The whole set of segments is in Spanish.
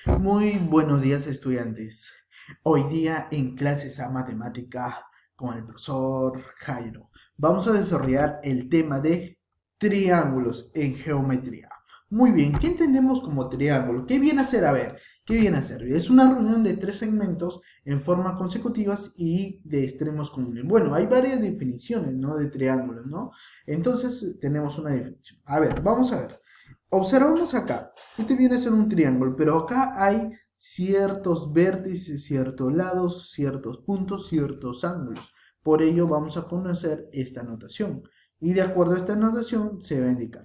Muy buenos días, estudiantes. Hoy día en clases a matemática con el profesor Jairo vamos a desarrollar el tema de triángulos en geometría. Muy bien, ¿qué entendemos como triángulo? ¿Qué viene a ser? A ver, ¿qué viene a ser? Es una reunión de tres segmentos en forma consecutivas y de extremos comunes. Bueno, hay varias definiciones, ¿no? De triángulos, ¿no? Entonces tenemos una definición. A ver, vamos a ver. Observamos acá. Este viene a ser un triángulo, pero acá hay ciertos vértices, ciertos lados, ciertos puntos, ciertos ángulos. Por ello vamos a conocer esta notación. Y de acuerdo a esta notación se va a indicar.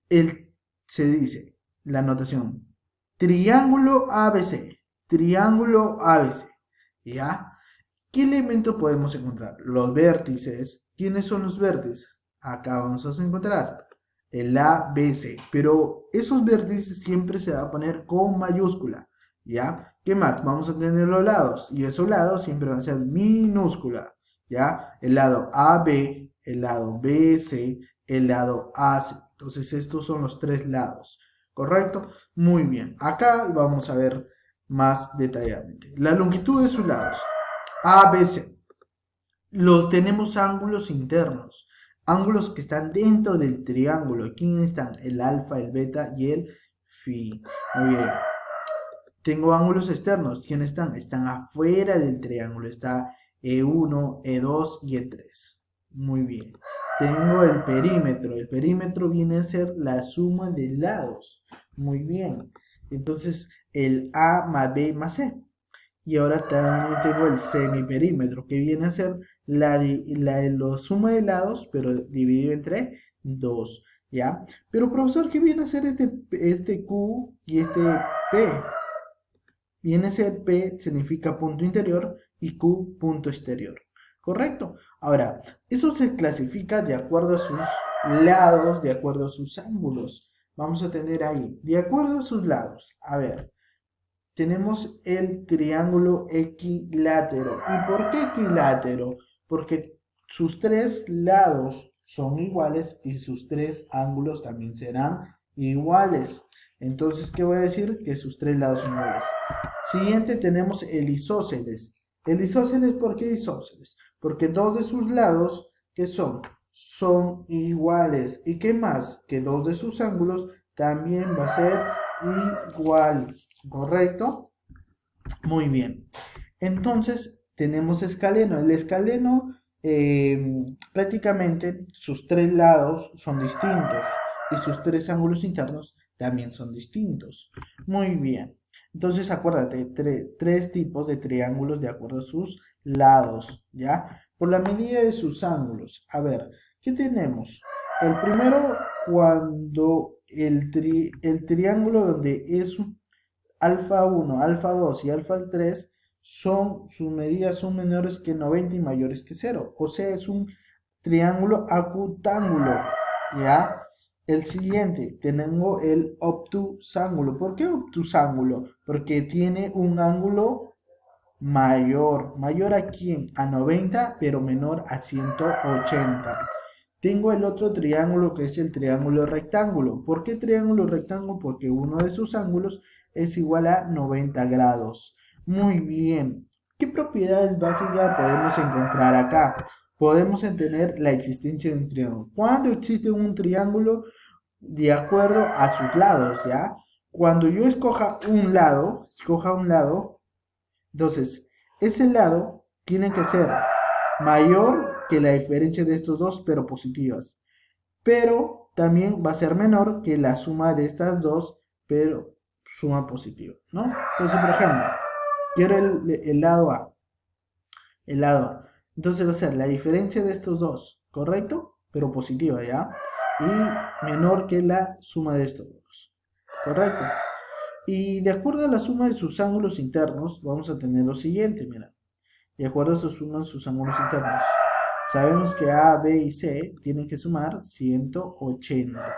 El, Se dice la notación triángulo ABC, triángulo ABC. ¿Ya? ¿Qué elementos podemos encontrar? Los vértices. ¿Quiénes son los vértices? Acá vamos a encontrar el A, B, C. Pero esos vértices siempre se va a poner con mayúscula. ¿Ya? ¿Qué más? Vamos a tener los lados. Y esos lados siempre van a ser minúscula. ¿Ya? El lado AB, el lado BC, el lado AC. Entonces estos son los tres lados. ¿Correcto? Muy bien. Acá vamos a ver más detalladamente. La longitud de sus lados. ABC. Los tenemos ángulos internos, ángulos que están dentro del triángulo. ¿Quiénes están? El alfa, el beta y el phi. Muy bien. Tengo ángulos externos. ¿Quiénes están? Están afuera del triángulo. Está E1, E2 y E3. Muy bien. Tengo el perímetro. El perímetro viene a ser la suma de lados. Muy bien. Entonces, el A más B más C. Y ahora también tengo el semiperímetro, que viene a ser la suma de lados, pero dividido entre 2, ¿ya? Pero profesor, ¿qué viene a ser este Q y este P? Viene a ser P significa punto interior y Q punto exterior. ¿Correcto? Ahora, eso se clasifica de acuerdo a sus lados, de acuerdo a sus ángulos. Vamos a tener ahí, de acuerdo a sus lados. A ver, tenemos el triángulo equilátero. ¿Y por qué equilátero? Porque sus tres lados son iguales y sus tres ángulos también serán iguales. Entonces, ¿qué voy a decir? Que sus tres lados son iguales. Siguiente tenemos el isósceles. El isósceles, ¿por qué isósceles? Porque dos de sus lados, ¿qué son? Son iguales. ¿Y qué más? Que dos de sus ángulos también va a ser igual. ¿Correcto? Muy bien. Entonces, tenemos escaleno. El escaleno, prácticamente sus tres lados son distintos y sus tres ángulos internos también son distintos. Muy bien. Entonces, acuérdate, tres tipos de triángulos de acuerdo a sus lados, ¿ya? Por la medida de sus ángulos. A ver, ¿qué tenemos? El primero, cuando el triángulo donde es alfa 1, alfa 2 y alfa 3 sus medidas son menores que 90 y mayores que 0. O sea, es un triángulo acutángulo. ¿Ya? El siguiente, tenemos el obtusángulo. ¿Por qué obtusángulo? Porque tiene un ángulo mayor. ¿Mayor a quién? A 90, pero menor a 180. Tengo el otro triángulo que es el triángulo rectángulo. ¿Por qué triángulo rectángulo? Porque uno de sus ángulos es igual a 90 grados. Muy bien. ¿Qué propiedades básicas podemos encontrar acá? Podemos tener la existencia de un triángulo. ¿Cuándo existe un triángulo? De acuerdo a sus lados, ¿ya? Cuando yo escoja un lado, entonces ese lado tiene que ser mayor que la diferencia de estos dos, pero positivas. Pero también va a ser menor que la suma de estas dos, pero suma positiva, ¿no? Entonces, por ejemplo, quiero el lado A, el lado A. Entonces va a ser la diferencia de estos dos, ¿correcto? Pero positiva, ¿ya? Y menor que la suma de estos dos, ¿correcto? Y de acuerdo a la suma de sus ángulos internos, vamos a tener lo siguiente, mira. De acuerdo a su suma de sus ángulos internos. Sabemos que A, B y C tienen que sumar 180.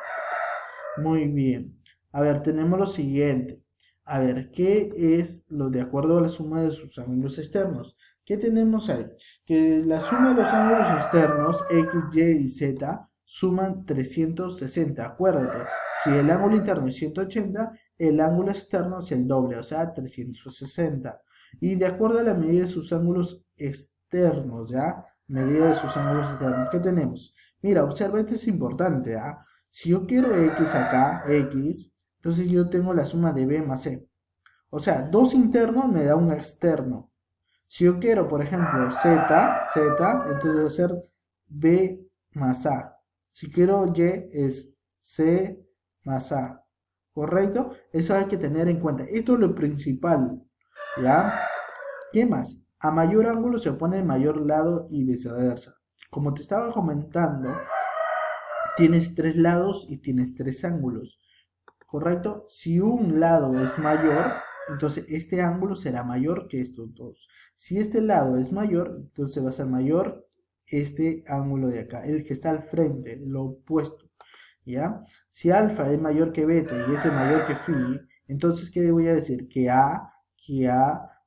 Muy bien. A ver, tenemos lo siguiente. A ver, ¿qué es lo de acuerdo a la suma de sus ángulos externos? ¿Qué tenemos ahí? Que la suma de los ángulos externos, X, Y y Z, suman 360. Acuérdate, si el ángulo interno es 180, el ángulo externo es el doble, o sea, 360. Y de acuerdo a la medida de sus ángulos externos, ¿ya? Medida de sus ángulos externos, ¿qué tenemos? Mira, observa, esto es importante, ¿ah? Si yo quiero x acá, x, entonces yo tengo la suma de b más c. O sea, dos internos me da un externo. Si yo quiero, por ejemplo, entonces va a ser b más a. Si quiero y, es c más a. ¿Correcto? Eso hay que tener en cuenta. Esto es lo principal. ¿Ya? ¿Qué más? A mayor ángulo se opone el mayor lado y viceversa. Como te estaba comentando, tienes tres lados y tienes tres ángulos. ¿Correcto? Si un lado es mayor, entonces este ángulo será mayor que estos dos. Si este lado es mayor, entonces va a ser mayor este ángulo de acá, el que está al frente, lo opuesto. ¿Ya? Si alfa es mayor que beta y este es mayor que phi, entonces ¿qué voy a decir? Que A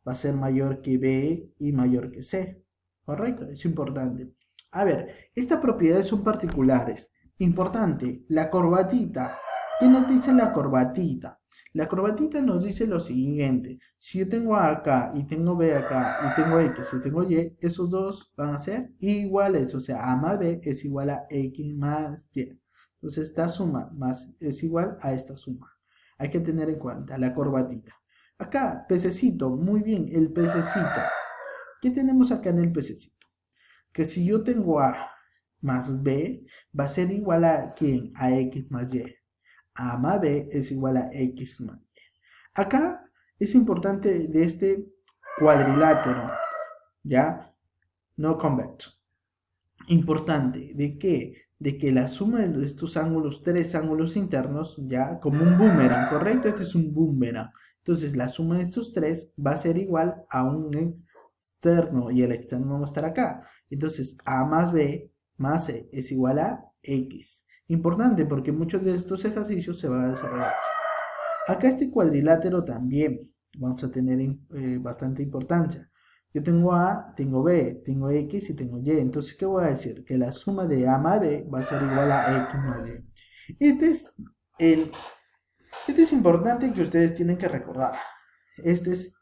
va a ser mayor que B y mayor que C. ¿Correcto? Es importante. A ver, estas propiedades son particulares. Importante, la corbatita. ¿Qué nos dice la corbatita? La corbatita nos dice lo siguiente. Si yo tengo A acá y tengo B acá y tengo X y tengo Y, esos dos van a ser iguales. O sea, A más B es igual a X más Y. Entonces esta suma más es igual a esta suma. Hay que tener en cuenta la corbatita. Acá, pececito, muy bien, el pececito. ¿Qué tenemos acá en el pececito? Que si yo tengo A más B, va a ser igual a ¿quién? A X más Y. A más B es igual a X más Y. Acá es importante de este cuadrilátero, ¿ya? No convexo. Importante, ¿de qué? De que la suma de estos ángulos, tres ángulos internos, ya como un boomerang, ¿correcto? Este es un boomerang. Entonces la suma de estos tres va a ser igual a un externo y el externo va a estar acá. Entonces A más B más C es igual a X. Importante porque muchos de estos ejercicios se van a desarrollar así. Acá este cuadrilátero también vamos a tener bastante importancia. Yo tengo A, tengo B, tengo X y tengo Y. Entonces, ¿qué voy a decir? Que la suma de A más B va a ser igual a X más Y. El, este es importante que ustedes tienen que recordar. Esta es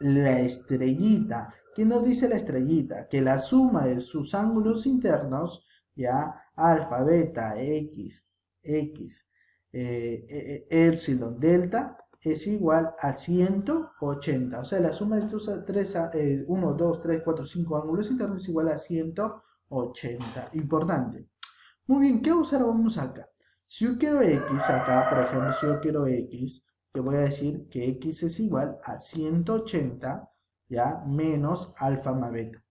la estrellita. ¿Qué nos dice la estrellita? Que la suma de sus ángulos internos, ya, alfa, beta, X, epsilon, delta, es igual a 180. O sea, la suma de estos 1, 2, 3, 4, 5 ángulos internos es igual a 180. Importante. Muy bien, ¿qué observamos acá? Si yo quiero X acá, por ejemplo, si yo quiero X, te voy a decir que X es igual a 180, ¿ya? Menos alfa más beta.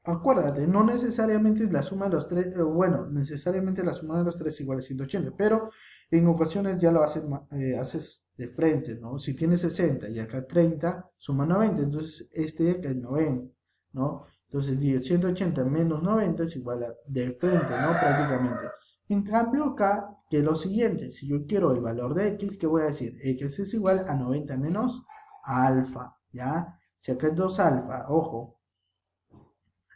Acuérdate, no necesariamente es la suma de los tres, bueno, necesariamente la suma de los tres es igual a 180, pero en ocasiones ya lo haces de frente, ¿no? Si tienes 60 y acá 30, suma 90, entonces este de acá es 90, ¿no? Entonces 180 menos 90 es igual a de frente, ¿no? Prácticamente. En cambio acá, que lo siguiente, si yo quiero el valor de x, ¿qué voy a decir? X es igual a 90 menos alfa, ¿ya? Si acá es 2 alfa, ojo,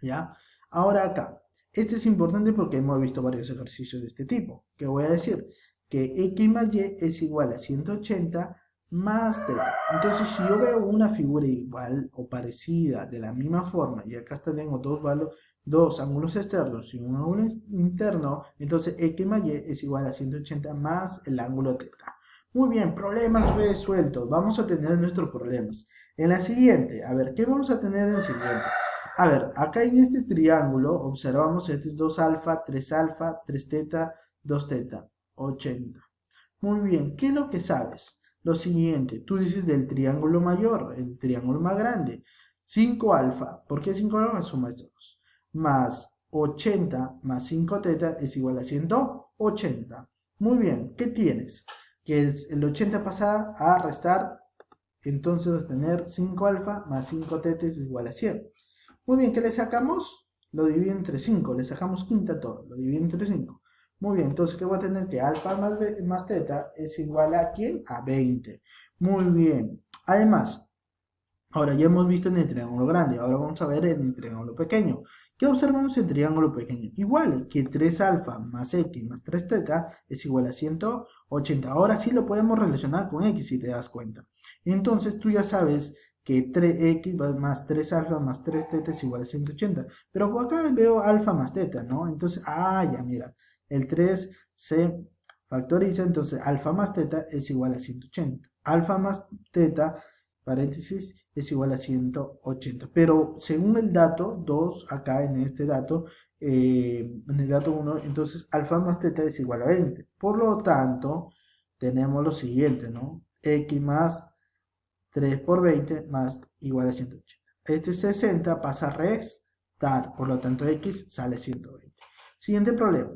¿ya? Ahora acá, este es importante porque hemos visto varios ejercicios de este tipo. ¿Qué voy a decir? Que x más y es igual a 180 más teta. Entonces, si yo veo una figura igual o parecida de la misma forma, y acá tengo dos ángulos externos y un ángulo interno, entonces x más y es igual a 180 más el ángulo teta. Muy bien, problemas resueltos. Vamos a tener nuestros problemas. En la siguiente, a ver, ¿qué vamos a tener en el siguiente? A ver, acá en este triángulo observamos este es 2 alfa, 3 teta, 2 teta, 80. Muy bien, ¿qué es lo que sabes? Lo siguiente, tú dices del triángulo mayor, el triángulo más grande. 5 alfa, ¿por qué 5 alfa? Suma estos dos. Más 80 más 5 teta es igual a 180. Muy bien, ¿qué tienes? Que el 80 pasa a restar, entonces vas a tener 5 alfa más 5 teta es igual a 100. Muy bien, ¿qué le sacamos? Lo divido entre 5, le sacamos quinta todo, lo divido entre 5. Muy bien, entonces, ¿qué voy a tener? Que alfa más teta es igual a ¿quién? A 20. Muy bien. Además, ahora ya hemos visto en el triángulo grande, ahora vamos a ver en el triángulo pequeño. ¿Qué observamos en triángulo pequeño? Igual que 3 alfa más x más 3 teta es igual a 180. Ahora sí lo podemos relacionar con x si te das cuenta. Entonces tú ya sabes que 3x más 3 alfa más 3 teta es igual a 180. Pero por acá veo alfa más teta, ¿no? Entonces, ya mira, el 3 se factoriza, entonces alfa más teta es igual a 180. Alfa más teta, paréntesis, es igual a 180. Pero según el dato 2, acá en este dato, en el dato 1, entonces alfa más teta es igual a 20. Por lo tanto, tenemos lo siguiente, ¿no? X más 3 por 20 más igual a 180. Este 60 pasa a restar, por lo tanto x sale 120. Siguiente problema.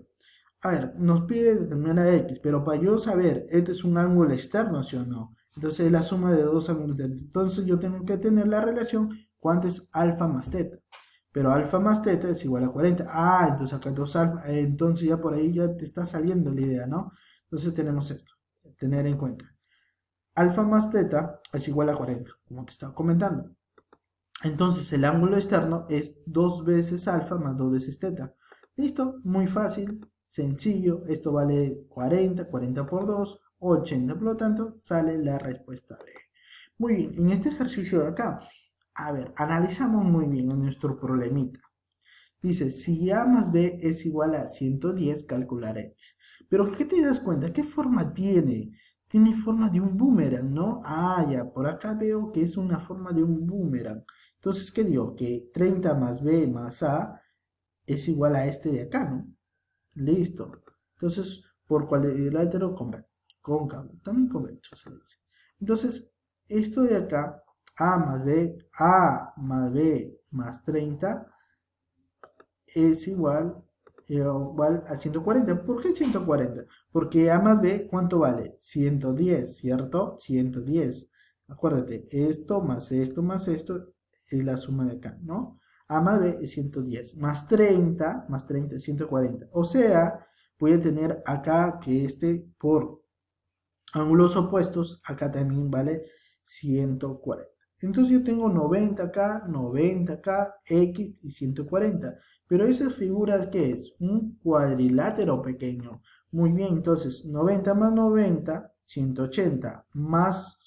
A ver, nos pide determinar x, pero para yo saber, este es un ángulo externo, ¿sí o no? Entonces es la suma de dos ángulos. Entonces yo tengo que tener la relación, ¿cuánto es alfa más teta? Pero alfa más teta es igual a 40. Entonces acá 2 alfa, entonces ya por ahí ya te está saliendo la idea, ¿no? Entonces tenemos esto, tener en cuenta. Alfa más teta es igual a 40, como te estaba comentando. Entonces el ángulo externo es 2 veces alfa más 2 veces teta. ¿Listo? Muy fácil, sencillo. Esto vale 40, 40 por 2, 80. Por lo tanto, sale la respuesta D. Muy bien, en este ejercicio de acá, a ver, analizamos muy bien en nuestro problemita. Dice, si A más B es igual a 110, calcular X. Pero ¿qué te das cuenta? ¿Qué forma tiene? Tiene forma de un boomerang, ¿no? Ya, por acá veo que es una forma de un boomerang. Entonces, ¿qué digo? Que 30 más B más A es igual a este de acá, ¿no? Listo. Entonces, por cuadrilátero cóncavo, también convexo se le dice. Entonces, esto de acá, A más B más 30 es igual a 140. ¿Por qué 140? Porque A más B, ¿cuánto vale? 110, ¿cierto? 110. Acuérdate, esto más esto es la suma de acá, ¿no? A más B es 110, más 30 es 140. O sea, voy a tener acá que por ángulos opuestos, acá también vale 140. Entonces yo tengo 90 acá, 90 acá, X y 140. Pero esa figura, ¿qué es? Un cuadrilátero pequeño. Muy bien, entonces 90 más 90, 180 más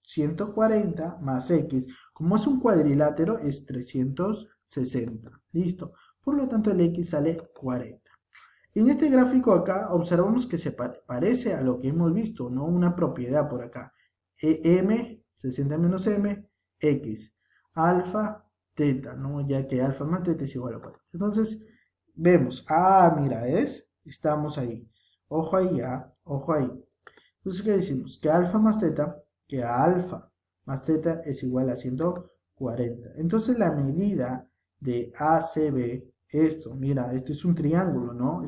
140 más X. Como es un cuadrilátero, es 360. Listo. Por lo tanto, el X sale 40. En este gráfico acá observamos que se parece a lo que hemos visto, ¿no? Una propiedad por acá. M, 60 menos M, X, alfa, teta, ¿no? Ya que alfa más teta es igual a 40. Entonces, vemos, mira, estamos ahí. Ojo ahí, ojo ahí. Entonces, ¿qué decimos? Que alfa más teta es igual a 140. Entonces, la medida de ACB, mira, este es un triángulo, ¿no?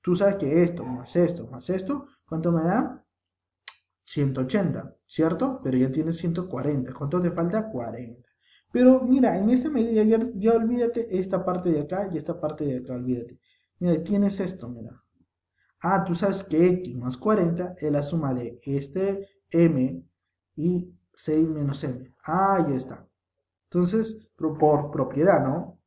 Tú sabes que más esto, ¿cuánto me da? 180, ¿cierto? Pero ya tienes 140. ¿Cuánto te falta? 40. Pero mira, en esta medida ya olvídate esta parte de acá y esta parte de acá, olvídate. Mira, tienes esto, mira. Tú sabes que x más 40 es la suma de este m y 6 menos m. Ya está. Entonces, por propiedad, ¿no?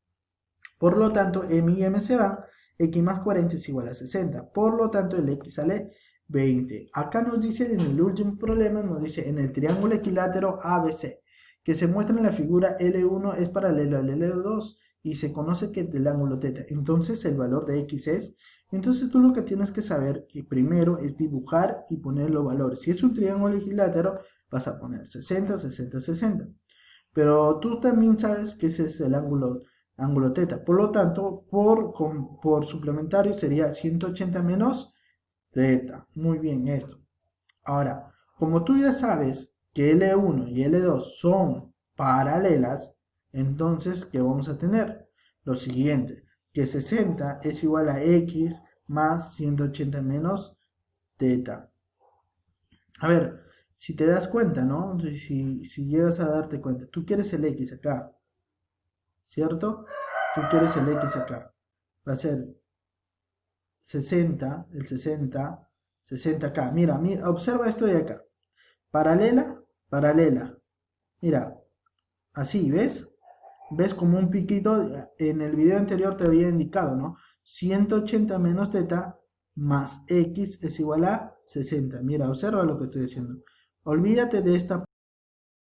Por lo tanto, m y m se van, x más 40 es igual a 60. Por lo tanto, el x sale 20. Acá nos dice, en el último problema, nos dice, en el triángulo equilátero ABC, que se muestra en la figura L1 es paralelo al L2 y se conoce que del ángulo θ. Entonces, el valor de x es... Entonces, tú lo que tienes que saber que primero es dibujar y poner los valores. Si es un triángulo equilátero, vas a poner 60, 60, 60. Pero tú también sabes que ese es el ángulo θ. Por lo tanto, por suplementario sería 180 menos θ. Muy bien esto. Ahora, como tú ya sabes que L1 y L2 son paralelas, entonces, ¿qué vamos a tener? Lo siguiente, que 60 es igual a X más 180 menos θ. A ver, si te das cuenta, ¿no? Si llegas a darte cuenta, tú quieres el X acá, ¿cierto? Tú quieres el X acá. Va a ser 60, el 60, 60 acá. Mira, mira, observa esto de acá. Paralela, paralela. Mira, así, ¿ves? ¿Ves como un piquito? En el video anterior te había indicado, ¿no? 180 menos teta más x es igual a 60. Mira, observa lo que estoy haciendo. Olvídate de esta